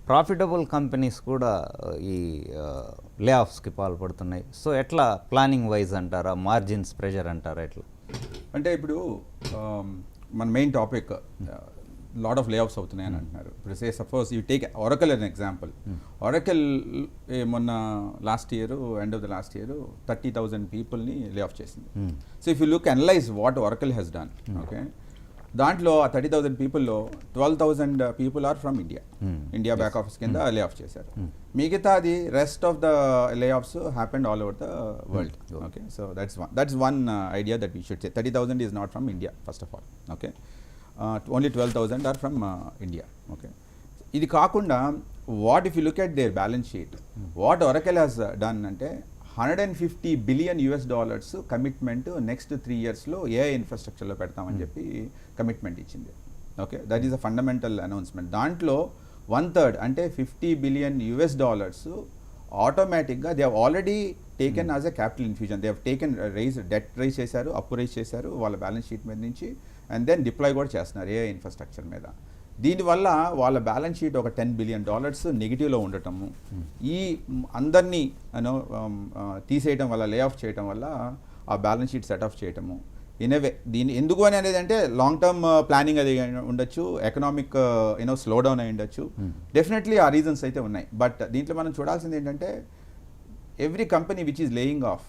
Profitable companies కూడా ఈ లే ఆఫ్స్కి పాల్పడుతున్నాయి. సో ఎట్లా ప్లానింగ్ వైజ్ అంటారా, మార్జిన్స్ ప్రెషర్ అంటారా, ఎట్లా? అంటే ఇప్పుడు మన main topic lot of layoffs అవుతున్నాయని అంటున్నారు. ఇప్పుడు say suppose you take Oracle an example. Oracle మొన్న last year, end of the last year 30,000 పీపుల్ని లే ఆఫ్ చేసింది. So if you look analyze what Oracle has done, okay, దాంట్లో ఆ 30,000 పీపుల్లో 12,000 people are from India back office కింద లే off చేశారు. మిగతాది rest of the layoffs happened all over the world. Okay, so that's one idea that we should say. 30,000 is not from India first of all. Okay, only 12,000 are from India. Okay, ఇది కాకుండా what if you look at their balance sheet, what Oracle has done అంటే $150 billion commitment next 3 yearsలో AI ఇన్ఫ్రాస్ట్రక్చర్లో పెడతామని చెప్పి commitment ఇచ్చింది. Okay, that is a fundamental announcement. దాంట్లో 1/3 అంటే $50 బిలియన్ ఆటోమేటిక్గా they have already taken as a capital infusion. They have taken debt raise చేశారు, అప్పు రైజ్ చేశారు వాళ్ళ బ్యాలెన్స్ షీట్ మీద నుంచి, అండ్ దెన్ డిప్లాయ్ కూడా చేస్తున్నారు ఏఐ ఇన్ఫ్రాస్ట్రక్చర్ మీద. దీనివల్ల వాళ్ళ బ్యాలెన్స్ షీట్ ఒక $10 బిలియన్ నెగిటివ్లో ఉండటము, ఈ అందరినీ తీసేయటం వల్ల, లే ఆఫ్ చేయటం వల్ల ఆ బ్యాలెన్స్ షీట్ సెట్ ఆఫ్ చేయటము ఇనవే. దీని ఎందుకు అనేది అంటే లాంగ్ టర్మ్ ప్లానింగ్ అది ఉండొచ్చు, ఎకనామిక్ స్లో డౌన్ అయి ఉండొచ్చు, డెఫినెట్లీ ఆ రీజన్స్ అయితే ఉన్నాయి. బట్ దీంట్లో మనం చూడాల్సింది ఏంటంటే every company which is laying off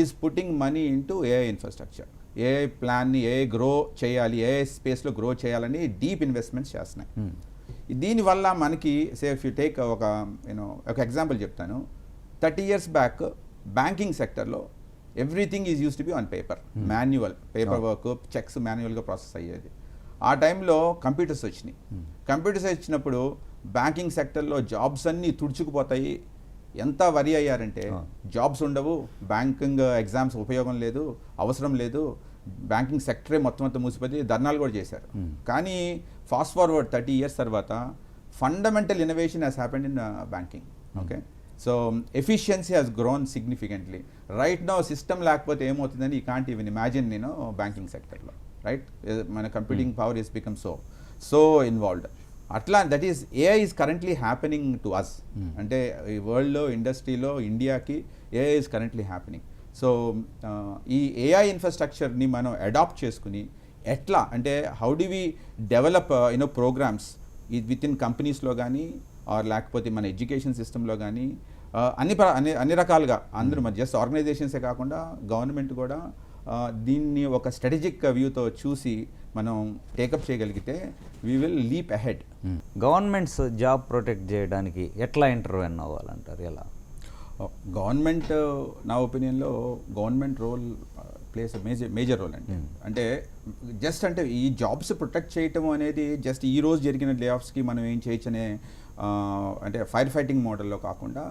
is putting money into AI infrastructure. AI ప్లాన్ని, ఏఐ గ్రో చేయాలి, ఏఐ స్పేస్లో గ్రో చేయాలని డీప్ ఇన్వెస్ట్మెంట్స్ చేస్తున్నాయి. దీనివల్ల మనకి సే ఇఫ్ యూ టేక్ ఒక ఎగ్జాంపుల్ చెప్తాను. 30 years బ్యాక్ బ్యాంకింగ్ సెక్టర్లో everything is use to be on paper, manual paper work, checks మాన్యువల్గా ప్రాసెస్ అయ్యేది. ఆ టైంలో కంప్యూటర్స్ వచ్చినాయి. కంప్యూటర్స్ వచ్చినప్పుడు బ్యాంకింగ్ సెక్టర్లో జాబ్స్ అన్నీ తుడుచుకుపోతాయి. ఎంత వరి అయ్యారంటే జాబ్స్ ఉండవు, బ్యాంకింగ్ ఎగ్జామ్స్ ఉపయోగం లేదు, అవసరం లేదు, బ్యాంకింగ్ సెక్టరే మొత్తం అంతా మూసిపోయి ధర్నాలు కూడా చేశారు. కానీ ఫాస్ట్ ఫార్వర్డ్ 30 years తర్వాత fundamental innovation has happened in banking. Okay, so efficiency has grown significantly. Right now system లేకపోతే ఏమవుతుందని you can't even imagine banking సెక్టర్లో. రైట్, మన computing power is become so involved. అట్లా that is AI is currently happening to us. అంటే ఈ వరల్డ్లో, ఇండస్ట్రీలో ఇండియాకి AI is currently happening. So ఈ ఏఐ ఇన్ఫ్రాస్ట్రక్చర్ని మనం అడాప్ట్ చేసుకుని ఎట్లా అంటే how do we develop programmes with in కంపెనీస్లో కానీ ఆర్ లేకపోతే మన ఎడ్యుకేషన్ సిస్టంలో కానీ అన్ని రకాలుగా అందరూ జస్ట్ ఆర్గనైజేషన్సే కాకుండా గవర్నమెంట్ కూడా దీన్ని ఒక స్ట్రాటజిక్ వ్యూతో చూసి మనం టేకప్ చేయగలిగితే we will leap ahead. Governments job protect చేయడానికి ఎట్లా ఇంటర్వెన్ అవ్వాలంటారు, ఎలా? గవర్నమెంట్ నా ఒపీనియన్లో government role plays major role అండి. అంటే జస్ట్ అంటే ఈ జాబ్స్ ప్రొటెక్ట్ చేయటం అనేది జస్ట్ ఈ రోజు జరిగిన లే ఆఫ్స్కి మనం ఏం చేయొచ్చనే అంటే ఫైర్ ఫైటింగ్ మోడల్లో కాకుండా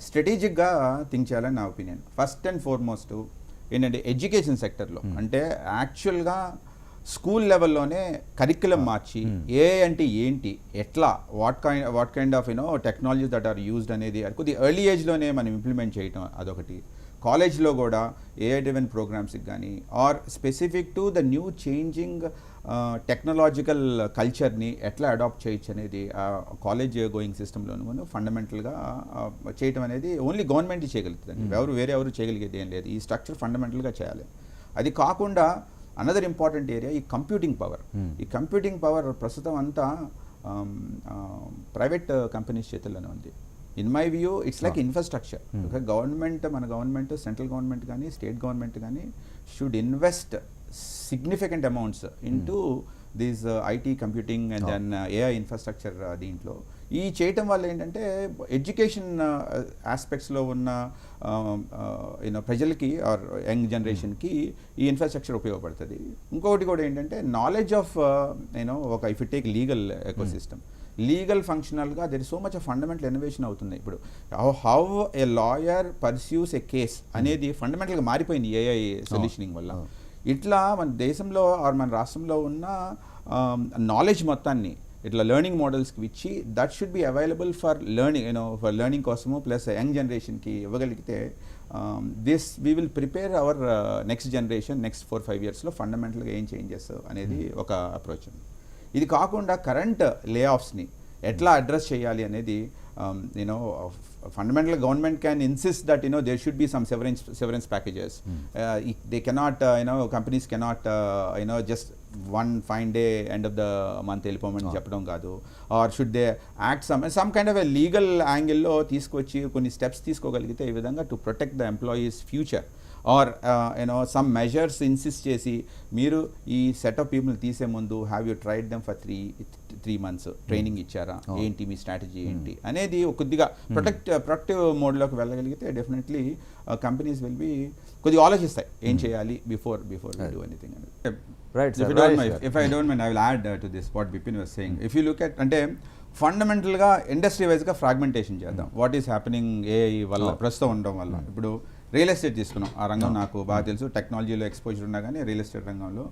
స్ట్రాటజిక్గా థింక్ చేయాలని నా ఒపీనియన్. ఫస్ట్ అండ్ ఫార్మోస్ట్ ఏంటంటే ఎడ్యుకేషన్ సెక్టర్లో అంటే యాక్చువల్గా స్కూల్ లెవెల్లోనే కరిక్యులం మార్చి ఏఐ అంటే ఏంటి, ఎట్లా, what kind of technologies that are used అనేది కొద్దిగా ఎర్లీ ఏజ్లోనే మనం ఇంప్లిమెంట్ చేయటం అదొకటి. కాలేజ్లో కూడా ఏఐ డ్రివెన్ ప్రోగ్రామ్స్కి కానీ or specific to the new changing technological కల్చర్ని ఎట్లా అడాప్ట్ చేయొచ్చు అనేది కాలేజ్ గోయింగ్ సిస్టంలోనూ ఫండమెంటల్గా చేయటం అనేది ఓన్లీ గవర్నమెంట్ చేయగలుగుతుంది. వేరే ఎవరు చేయగలిగేది ఏం లేదు. ఈ స్ట్రక్చర్ ఫండమెంటల్గా చేయాలి. అది కాకుండా అనదర్ ఇంపార్టెంట్ ఏరియా ఈ కంప్యూటింగ్ పవర్. ఈ కంప్యూటింగ్ పవర్ ప్రస్తుతం అంతా ప్రైవేట్ కంపెనీస్ చేతుల్లోనే ఉంది. In my view it's like infrastructure. మన గవర్నమెంట్ సెంట్రల్ గవర్నమెంట్ కానీ స్టేట్ గవర్నమెంట్ కానీ should invest significant amounts into this IT computing and then AI infrastructure. దీంట్లో ఈ చేయటం వల్ల ఏంటంటే ఎడ్యుకేషన్ ఆస్పెక్ట్స్లో ఉన్న ప్రజలకి ఆర్ యంగ్ జనరేషన్కి ఈ ఇన్ఫ్రాస్ట్రక్చర్ ఉపయోగపడుతుంది. ఇంకొకటి కూడా ఏంటంటే నాలెడ్జ్ ఆఫ్ ఒక if it take legal ecosystem, legal ఫంక్షనల్గా there is so much fundamental innovation అవుతుంది. ఇప్పుడు how a lawyer pursues a case అనేది ఫండమెంటల్గా మారిపోయింది ఏఐ సొల్యూషనింగ్ వల్ల. ఇట్లా మన దేశంలో ఆర్ మన రాష్ట్రంలో ఉన్న నాలెడ్జ్ మొత్తాన్ని ఇట్లా లెర్నింగ్ మోడల్స్కి ఇచ్చి that should be available for learning కోసము ప్లస్ యంగ్ జనరేషన్కి ఇవ్వగలిగితే this we will prepare our next generation next 4-5 yearsలో ఫండమెంటల్గా ఏం చేంజెస్ అనేది ఒక అప్రోచ్ ఉంది. ఇది కాకుండా కరెంట్ లే ఆఫ్స్ని ఎట్లా అడ్రస్ చేయాలి అనేది you know fundamental government can insist that there should be some severance packages. They cannot companies cannot just one fine day end of the month వెళ్ళిపోమని చెప్పడం కాదు. Or should they act some kind of a legal యాంగిల్లో తీసుకొచ్చి కొన్ని steps తీసుకోగలిగితే ఈ విధంగా to protect the employees future. Or some measures insist చేసి మీరు ఈ సెట్ ఆఫ్ పీపుల్ తీసే ముందు have you tried them for three months training ఇచ్చారా, ఏంటి మీ స్ట్రాటజీ ఏంటి అనేది కొద్దిగా ప్రొడక్టివ్ మోడ్లోకి వెళ్ళగలిగితే డెఫినెట్లీ కంపెనీస్ విల్ బి కొద్దిగా ఆలోచిస్తాయి ఏం చేయాలి బిఫోర్ డూ ఎనీథింగ్ అనేది. Right If I don't mind, I will add to this what Bipin was saying. If you look at అంటే ఫండమెంటల్గా ఇండస్ట్రీ వైజ్గా ఫ్రాగ్మెంటేషన్ చేద్దాం. వాట్ ఈస్ హ్యాపెనింగ్ ఏఐ వల్ల ప్రస్తుతం ఉండడం వల్ల. ఇప్పుడు రియల్ ఎస్టేట్ తీసుకున్నాం, ఆ రంగం నాకు బాగా తెలుసు, టెక్నాలజీలో ఎక్స్పోజర్ ఉన్నా కానీ రియల్ ఎస్టేట్ రంగంలో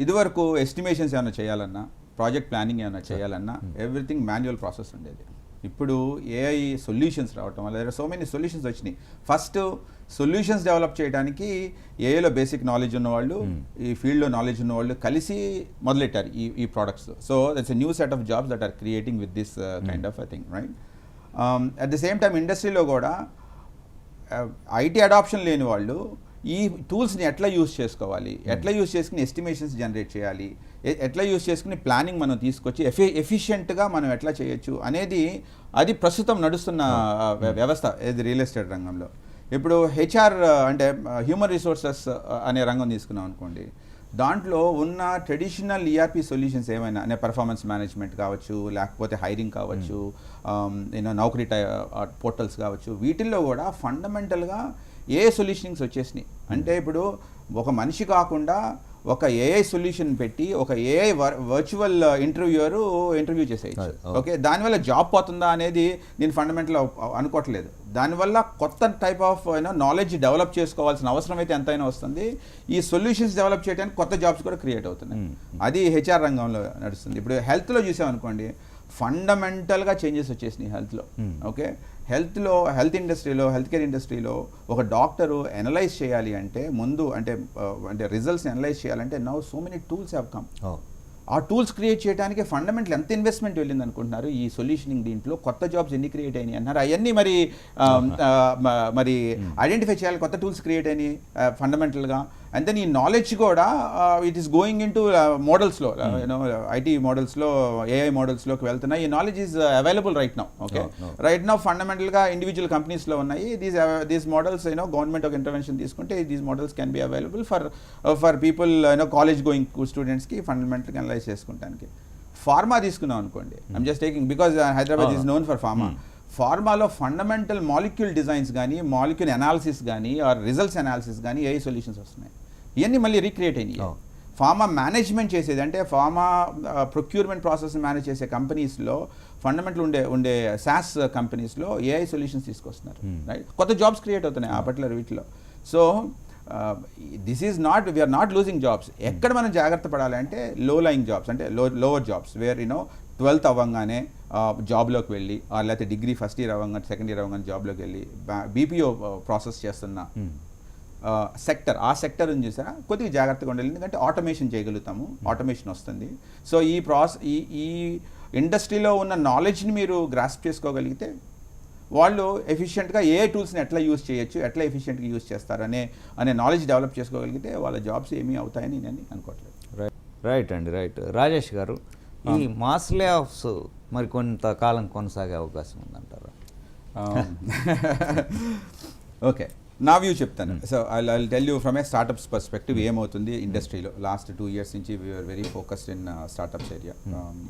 ఇదివరకు ఎస్టిమేషన్స్ ఏమైనా చేయాలన్నా, ప్రాజెక్ట్ ప్లానింగ్ ఏమైనా చేయాలన్నా ఎవ్రీథింగ్ మాన్యువల్ ప్రాసెస్ ఉండేది. ఇప్పుడు ఏఐ సొల్యూషన్స్ రావటం వల్ల సో మెనీ సొల్యూషన్స్ వచ్చినాయి. ఫస్ట్ సొల్యూషన్స్ డెవలప్ చేయడానికి ఏఐలో బేసిక్ నాలెడ్జ్ ఉన్నవాళ్ళు, ఈ ఫీల్డ్లో నాలెడ్జ్ ఉన్నవాళ్ళు కలిసి మొదలెట్టారు ఈ products. So that's a new set of jobs that are creating with this kind of thing, right? At the same time ఇండస్ట్రీలో కూడా ఐటీ అడాప్షన్ లేని వాళ్ళు ఈ టూల్స్ని ఎట్లా యూస్ చేసుకోవాలి, ఎట్లా యూస్ చేసుకుని ఎస్టిమేషన్స్ జనరేట్ చేయాలి, ఎట్లా యూస్ చేసుకుని ప్లానింగ్ మనం తీసుకొచ్చి ఎఫిషియెంట్గా మనం ఎట్లా చేయొచ్చు అనేది అది ప్రస్తుతం నడుస్తున్న వ్యవస్థ ఏది రియల్ ఎస్టేట్ రంగంలో. ఇప్పుడు హెచ్ఆర్ అంటే హ్యూమన్ రిసోర్సెస్ అనే రంగం తీసుకున్నాం అనుకోండి, దాంట్లో ఉన్న ట్రెడిషనల్ ఈఆర్పి సొల్యూషన్స్ ఏమైనా అంటే పర్ఫార్మెన్స్ మేనేజ్మెంట్ కావచ్చు, లేకపోతే హైరింగ్ కావచ్చు, నౌకరీ పోర్టల్స్ కావచ్చు, వీటిల్లో కూడా ఫండమెంటల్గా ఏ సొల్యూషన్స్ వచ్చేసినాయి. అంటే ఇప్పుడు ఒక మనిషి కాకుండా ఒక ఏఐ సొల్యూషన్ పెట్టి ఒక ఏఐ వర్చువల్ ఇంటర్వ్యూ చేసేయచ్చు. ఓకే, దానివల్ల జాబ్ పోతుందా అనేది నేను ఫండమెంటల్ అనుకోవట్లేదు. దానివల్ల కొత్త టైప్ ఆఫ్ నాలెడ్జ్ డెవలప్ చేసుకోవాల్సిన అవసరం అయితే ఎంతైనా వస్తుంది. ఈ సొల్యూషన్స్ డెవలప్ చేయడానికి కొత్త జాబ్స్ కూడా క్రియేట్ అవుతున్నాయి. అది హెచ్ఆర్ రంగంలో నడుస్తుంది. ఇప్పుడు హెల్త్లో చూసామనుకోండి, ఫండమెంటల్గా చేంజెస్ వచ్చేసినాయి హెల్త్లో. ఓకే, హెల్త్ ఇండస్ట్రీలో, హెల్త్ కేర్ ఇండస్ట్రీలో ఒక డాక్టరు అనలైజ్ చేయాలి అంటే ముందు అంటే రిజల్ట్స్ని అనలైజ్ చేయాలంటే now so many tools have come. ఆ టూల్స్ క్రియేట్ చేయడానికి ఫండమెంటల్ ఎంత ఇన్వెస్ట్మెంట్ వెళ్ళింది అనుకుంటున్నారు ఈ సొల్యూషనింగ్ దీంట్లో? కొత్త జాబ్స్ ఎన్ని క్రియేట్ అయినాయి అన్నారు, అవన్నీ మరి ఐడెంటిఫై చేయాలి. కొత్త టూల్స్ క్రియేట్ అయినాయి ఫండమెంటల్గా. అండ్ దెన్ ఈ నాలెడ్జ్ కూడా it is going into మోడల్స్లో, ఐటీ మోడల్స్లో, ఏఐ మోడల్స్లోకి వెళ్తున్నాయి. ఈ knowledge is available right now. Okay, right now ఫండమెంటల్గా ఇండివిజువల్ కంపెనీస్లో ఉన్నాయి. దీస్ మోడల్స్ గవర్నమెంట్ ఒక ఇంటర్వెన్షన్ తీసుకుంటే these models can be available for people college going స్టూడెంట్స్కి ఫండమెంటల్గా అనలైజ్ చేసుకుంటానికి. ఫార్మా తీసుకున్నాం అనుకోండి, I'm just taking because Hyderabad is known for pharma. ఫార్మాలో ఫండమెంటల్ మాలిక్యూల్ డిజైన్స్ కానీ, మాలిక్యూల్ అనాలిసిస్ కానీ, ఆర్ రిజల్ట్స్ అనాలిసిస్ కానీ ఏఐ సొల్యూషన్స్ వస్తున్నాయి. ఇవన్నీ మళ్ళీ రీక్రియేట్ అయినాయి. ఫార్మా మేనేజ్మెంట్ చేసేది అంటే ఫార్మా ప్రొక్యూర్మెంట్ ప్రాసెస్ మేనేజ్ చేసే కంపెనీస్లో ఫండమెంటల్ ఉండే సాస్ కంపెనీస్లో ఏఐ సొల్యూషన్స్ తీసుకొస్తున్నారు, రైట్? కొత్త జాబ్స్ క్రియేట్ అవుతున్నాయి ఆ పర్టికులర్ వీటిలో. So this is not, we're not losing jobs. ఎక్కడ మనం జాగ్రత్త పడాలి అంటే లో లయింగ్ జాబ్స్, అంటే లోవర్ జాబ్స్ వేర్ 12th అవ్వగానే జాబ్లోకి వెళ్ళి, లేకపోతే డిగ్రీ ఫస్ట్ ఇయర్ అవ్వగానే, సెకండ్ ఇయర్ అవ్వగానే జాబ్లోకి వెళ్ళి బీపీఓ ప్రాసెస్ చేస్తున్న సెక్టర్, ఆ సెక్టర్ అని చూసారా కొద్దిగా జాగ్రత్తగా ఉండాలి. ఎందుకంటే ఆటోమేషన్ చేయగలుగుతాము, ఆటోమేషన్ వస్తుంది. సో ఈ ఇండస్ట్రీలో ఉన్న నాలెడ్జ్ని మీరు గ్రాస్ప్ చేసుకోగలిగితే వాళ్ళు ఎఫిషియెంట్గా ఏ టూల్స్ని ఎట్లా యూజ్ చేయొచ్చు, ఎట్లా ఎఫిషియెంట్గా యూజ్ చేస్తారు అనే నాలెడ్జ్ డెవలప్ చేసుకోగలిగితే వాళ్ళ జాబ్స్ ఏమీ అవుతాయని నేను అనుకోవట్లేదు. రైట్ అండి, రైట్. రాజేష్ గారు, ఈ మాస్ లే ఆఫ్స్ మరి కొంతకాలం కొనసాగే అవకాశం ఉందంటారా? ఓకే, నా వ్యూ చెప్తాను. So I tell you from a startups perspective ఏమవుతుంది ఇండస్ట్రీలో. లాస్ట్ 2 years నుంచి we are very focused in startups area,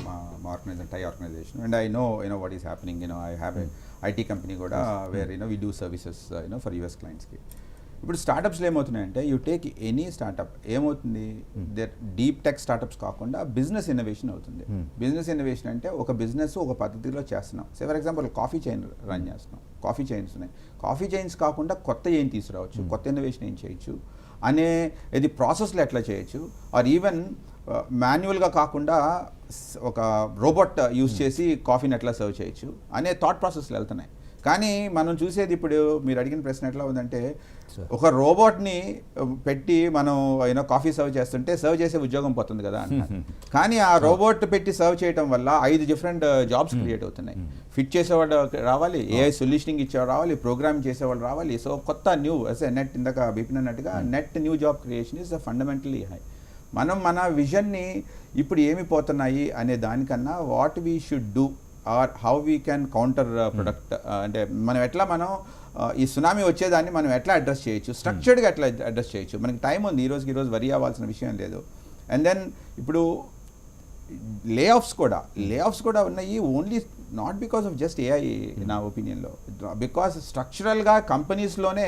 మా organization, TiE organization. And I know what is happening. I have a IT company కూడా where we do services for US క్లయింట్స్కి. ఇప్పుడు స్టార్టప్స్లో ఏమవుతున్నాయంటే, యూ టేక్ ఎనీ స్టార్టప్, ఏమవుతుంది, that deep tech startups కాకుండా business innovation అవుతుంది. Business innovation అంటే ఒక బిజినెస్ ఒక పద్ధతిలో చేస్తున్నాం. Say for example coffee chain run చేస్తున్నాం, కాఫీ చైన్స్ ఉన్నాయి. కాఫీ చైన్స్ కాకుండా కొత్త ఏం తీసుకురావచ్చు, కొత్త ఇన్నోవేషన్ ఏం చేయొచ్చు అనే ఇది ప్రాసెస్లో ఎట్లా చేయొచ్చు, ఆర్ ఈవెన్ మాన్యువల్గా కాకుండా ఒక రోబోట్ యూజ్ చేసి కాఫీని ఎట్లా సర్వ్ చేయొచ్చు అనే థాట్ ప్రాసెస్లో వెళ్తున్నాయి. కానీ మనం చూసేది ఇప్పుడు మీరు అడిగిన ప్రశ్న ఎట్లా ఉందంటే Sure. ఒక రోబోట్ని పెట్టి మనం కాఫీ సర్వ్ చేస్తుంటే సర్వ్ చేసే ఉద్యోగం పోతుంది కదా అంటున్నారు. కానీ ఆ రోబోట్ పెట్టి సర్వ్ చేయడం వల్ల 5 డిఫరెంట్ జాబ్స్ క్రియేట్ అవుతున్నాయి. ఫిట్ చేసేవాడు రావాలి, ఏఐ సొల్యూషనింగ్ ఇచ్చేవాడు రావాలి, ప్రోగ్రామ్ చేసేవాళ్ళు రావాలి. సో కొత్త న్యూ నెట్ ఇందాక బిపిన్ అన్నట్టుగా net new job creation is fundamentally high. మనం మన విజన్ని ఇప్పుడు ఏమి పోతున్నాయి అనే దానికన్నా what we should do or how we can counter product, అంటే మనం ఎట్లా ఈ సునామీ వచ్చేదాన్ని మనం ఎట్లా అడ్రస్ చేయొచ్చు, స్ట్రక్చర్డ్గా ఎట్లా అడ్రస్ చేయొచ్చు. మనకి టైం ఉంది, ఈ రోజు వరి అవ్వాల్సిన విషయం లేదు. అండ్ దెన్ ఇప్పుడు లే ఆఫ్స్ కూడా ఉన్నాయి, only not because of just AI నా ఒపీనియన్లో, బికాస్ స్ట్రక్చరల్గా కంపెనీస్లోనే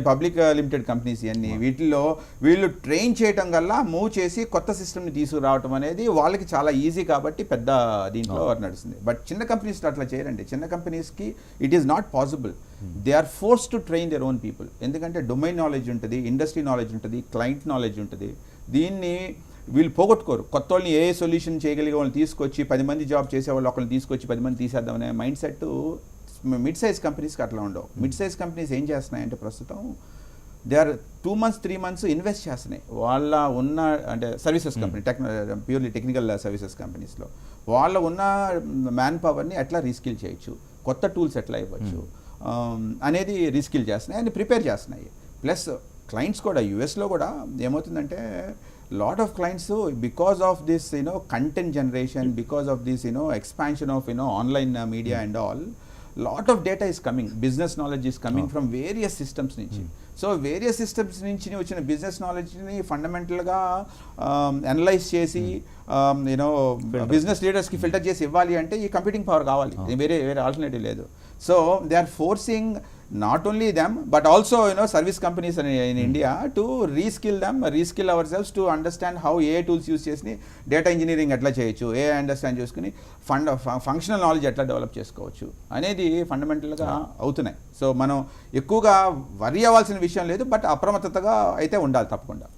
పబ్లిక్ లిమిటెడ్ కంపెనీస్ ఇవన్నీ వీటిల్లో వీళ్ళు ట్రైన్ చేయటం వల్ల మూవ్ చేసి కొత్త సిస్టమ్ని తీసుకురావటం అనేది వాళ్ళకి చాలా ఈజీ కాబట్టి పెద్ద దీంట్లో నడుస్తుంది. బట్ చిన్న కంపెనీస్ అట్లా చేయరండి. చిన్న కంపెనీస్కి it is not possible. They are force to train their own people. ఎందుకంటే డొమైన్ నాలెడ్జ్ ఉంటుంది, ఇండస్ట్రీ నాలెడ్జ్ ఉంటుంది, క్లయింట్ నాలెడ్జ్ ఉంటుంది. దీన్ని వీళ్ళు పోగొట్టుకోరు. కొత్త వాళ్ళని ఏ సొల్యూషన్ చేయగలిగే వాళ్ళని తీసుకొచ్చి 10 మంది జాబ్ చేసేవాళ్ళు ఒకరిని తీసుకొచ్చి 10 మంది తీసేద్దామనే మైండ్ సెట్ మిడ్ సైజ్ కంపెనీస్కి అట్లా ఉండవు. మిడ్ సైజ్ కంపెనీస్ ఏం చేస్తున్నాయంటే ప్రస్తుతం they are 2 months 3 months invest చేస్తున్నాయి వాళ్ళ ఉన్న, అంటే services company purely technical services కంపెనీస్లో వాళ్ళ ఉన్న మ్యాన్ పవర్ని ఎట్లా రీస్కిల్ చేయొచ్చు, కొత్త టూల్స్ ఎట్లా ఇవ్వచ్చు అనేది రీస్కిల్ చేస్తున్నాయి అండ్ ప్రిపేర్ చేస్తున్నాయి. ప్లస్ క్లయింట్స్ కూడా యూఎస్లో కూడా ఏమవుతుందంటే lot of clients, because of this content generation, because of this expansion of online media and all, lot of data is coming, business knowledge is coming from various systems నుంచి. So various systems నుంచి వచ్చిన business నాలెడ్జ్ని ఫండమెంటల్గా analyse చేసి business లీడర్స్కి filter చేసి ఇవ్వాలి అంటే ఈ computing power కావాలి, వేరే ఆల్టర్నేటివ్ లేదు. So they are forcing not only them but also service companies in India to reskill ourselves to understand how AI tools use చేసి డేటా ఇంజనీరింగ్ ఎట్లా చేయొచ్చు, AI అండర్స్టాండ్ చేసుకుని ఫంక్షనల్ నాలెడ్జ్ ఎట్లా develop చేసుకోవచ్చు అనేది ఫండమెంటల్గా అవుతున్నాయి. సో మనం ఎక్కువగా వరి అవ్వాల్సిన విషయం లేదు, బట్ అప్రమత్తతగా అయితే ఉండాలి తప్పకుండా.